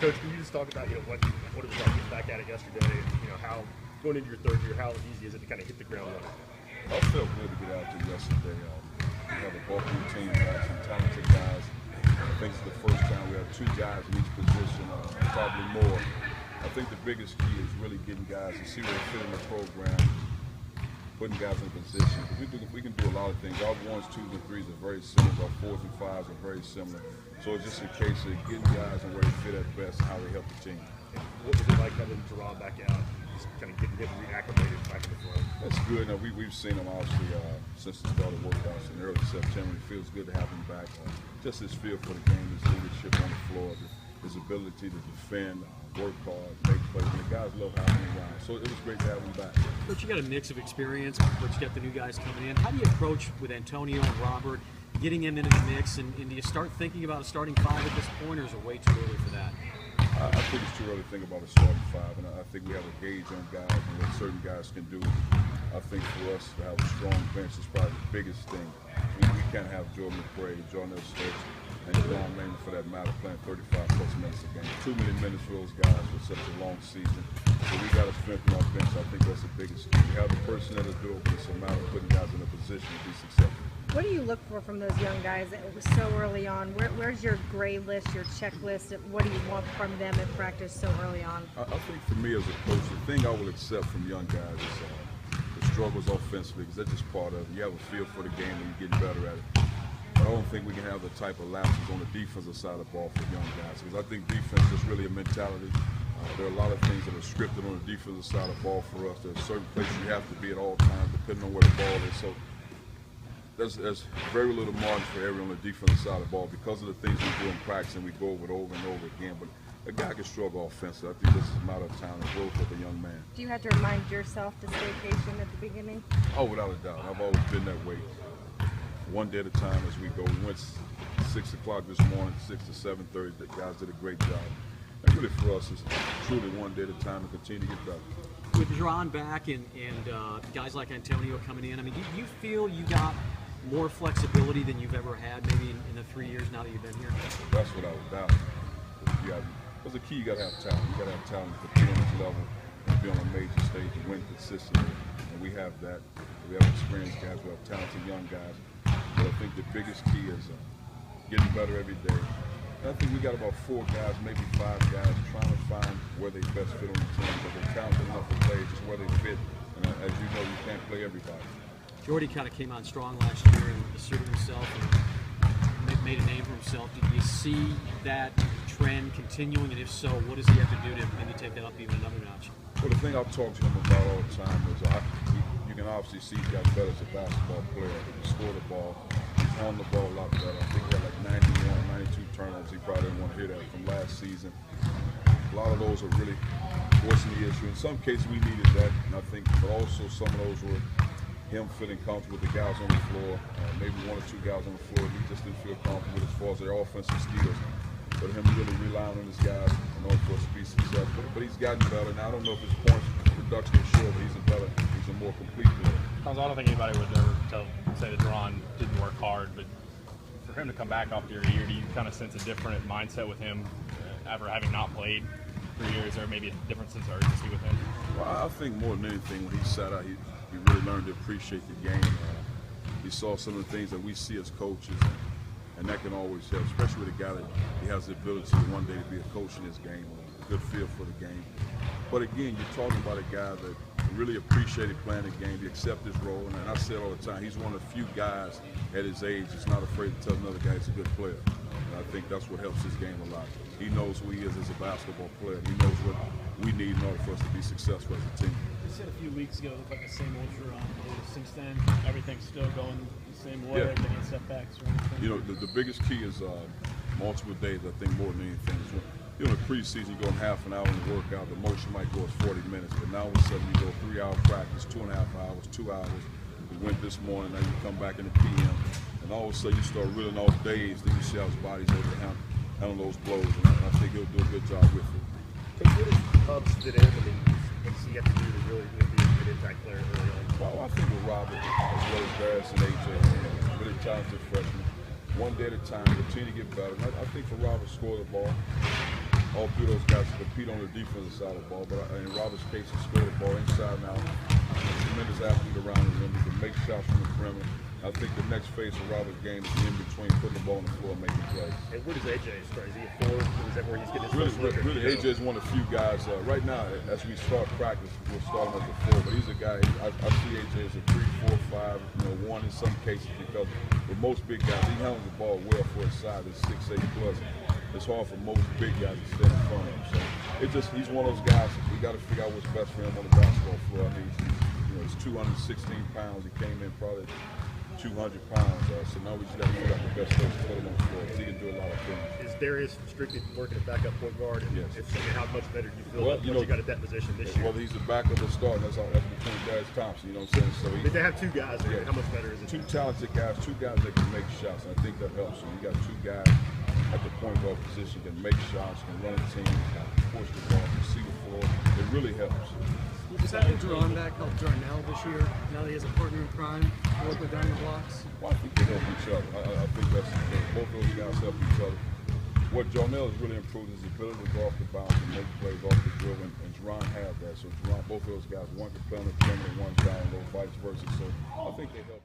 Coach, can you just talk about what it was like getting back at it yesterday? How going into your third year, how easy is it to kind of hit the ground running? I felt good to get out there yesterday. We have a bulking team, some talented guys. I think it's the first time we have two guys in each position, probably more. I think the biggest key is really getting guys to see where they fit in the program, putting guys in position. We can do a lot of things. Our ones, twos, and threes are very similar. Our fours and fives are very similar. So it's just a case of getting guys and where they fit at best and how they help the team. And what was it like having Jerron back out, just kind of getting reacclimated back to the flow? That's good. Now, we've seen him obviously since the start of workouts in early September. It feels good to have him back. Just his feel for the game, his leadership on the floor, his ability to defend, work hard, make plays. And the guys love having him around. So it was great to have him back. But you got a mix of experience, but you got the new guys coming in. How do you approach with Antonio and Robert, getting him into the mix, and do you start thinking about a starting five at this point, or is it way too early for that? I think it's too early to think about a starting five, and I think we have a gauge on guys and what certain guys can do. I think for us to have a strong bench is probably the biggest thing. We can't have Jordan McRae, Jordan Stokes, and John Lehman, for that matter, playing 35-plus minutes a game. Too many minutes for those guys with such a long season. So we got to strengthen our bench. I think that's the biggest thing. We have the personnel to do it, but it's a matter of putting guys in a position to be successful. What do you look for from those young guys? It was so early on. Where's your gray list, your checklist? What do you want from them in practice so early on? I think for me as a coach, the thing I will accept from young guys is the struggles offensively, because that's just part of it. You have a feel for the game and you're getting better at it. But I don't think we can have the type of lapses on the defensive side of the ball for young guys, because I think defense is really a mentality. There are a lot of things that are scripted on the defensive side of the ball for us. There's certain places you have to be at all times, depending on where the ball is. So there's very little margin for error on the defensive side of the ball because of the things we do in practice, and we go over it over and over again. But a guy can struggle offensively. I think this is a matter of time and growth with a young man. Do you have to remind yourself to stay patient at the beginning? Oh, without a doubt. I've always been that way. One day at a time as we go. We went 6 o'clock this morning, 6 to 7:30. The guys did a great job. And really for us, it's truly one day at a time to continue to get better. With Jerron back and guys like Antonio coming in, I mean, do you feel you got more flexibility than you've ever had maybe in the 3 years now that you've been here? That's without a doubt. Because the key, you got to have talent. You got to have talent to compete on this level and be on a major stage and win consistently. And we have that. We have experienced guys. We have talented young guys. But I think the biggest key is getting better every day. And I think we got about 4 guys, maybe 5 guys, trying to find where they best fit on the team. But they're talented enough to play, just where they fit. And as you know, you can't play everybody. Jordy kind of came on strong last year and asserted himself and made a name for himself. Do you see that trend continuing? And if so, what does he have to do to maybe take that up even another notch? Well, the thing I've talked to him about all the time is you can obviously see he's got better as a basketball player. He can score the ball. He's on the ball a lot better. I think he had like 91, 92 turnovers. He probably didn't want to hear that from last season. A lot of those are really forcing the issue. In some cases, we needed that, and I think, but also some of those were him feeling comfortable with the guys on the floor, maybe 1 or 2 guys on the floor he just didn't feel comfortable with as far as their offensive skills. But him really relying on his guys in order for us to be successful. But he's gotten better. Now I don't know if his points production is sure, but he's a more complete player. I don't think anybody would ever say that Jerron didn't work hard, but for him to come back after a year, do you kind of sense a different mindset with him after having not played for years, or maybe a different sense of urgency with him? Well, I think more than anything, when he sat out, he really learned to appreciate the game. He saw some of the things that we see as coaches, and that can always help, especially with a guy that he has the ability to one day to be a coach in his game, a good feel for the game. But again, you're talking about a guy that really appreciated playing the game. He accepted his role, and I say it all the time, he's one of the few guys at his age that's not afraid to tell another guy he's a good player. And I think that's what helps his game a lot. He knows who he is as a basketball player. He knows what we need in order for us to be successful as a team. You said a few weeks ago it looked like the same old Jerron. Since then, everything's still going the same way. Yeah. Any setbacks or anything? You know, the biggest key is multiple days, I think, more than anything. Is when, you know, in the preseason, you go in half an hour in the workout, the most you might go is 40 minutes. But now all of a sudden, you go 3-hour practice, 2.5 hours, 2 hours. We went this morning, now you come back in the PM. And all of a sudden, you start reeling off days, then you see how his body's able to handle those blows. And I think he'll do a good job with it. What does Hubs fit in? I mean, what does he have to do to really be a good impact player early on? Well, I think with Robert, as well as Darius and AJ, really talented freshmen, one day at a time, continue to get better. And I think for Robert, score the ball, all three of those guys compete on the defensive side of the ball. But in Robert's case, he scored the ball inside now. He's a tremendous athlete around the rim. He can make shots from the perimeter. I think the next phase of Robert's game is in between, putting the ball on the floor and making plays. And where does AJ start? Is he a 4? Or is that where he's getting his first look? Really, AJ is one of the few guys. Right now, as we start practice, we'll start him as a 4. But he's a guy. I see AJ as a 3, 4, 5, 1 in some cases, because with most big guys, he handles the ball well for his size. It's 6'8 plus. It's hard for most big guys to stay in front of him. So he's one of those guys. We got to figure out what's best for him on the basketball floor. I mean, he's 216 pounds. He came in probably 200 pounds. So now we just got to figure out the best place to put him on the floor. He can do a lot of things. Is Darius strictly working at backup point guard? And Yes. How much better do you feel Well, once you got at that position this year? Well, he's the backup of starting. That's between Darius Thompson. You know what I'm saying? So If they have 2 guys there, Yeah. how much better is it? 2 talented guys, 2 guys that can make shots. And I think that helps. So you got 2 guys at the point guard position can make shots, can run a team, can push the ball, can see the floor. It really helps. Does having Duran back help Darnell this year? Now that he has a partner in crime to work with down the blocks? Well, I think they help each other. I think that's the thing. Both of those guys help each other. What Darnell has really improved is his ability to go off the bounce and make plays off the drill, and Duran have that. So Duran, both of those guys, one can play on the perimeter, one's down low, vice versa. So I think they help.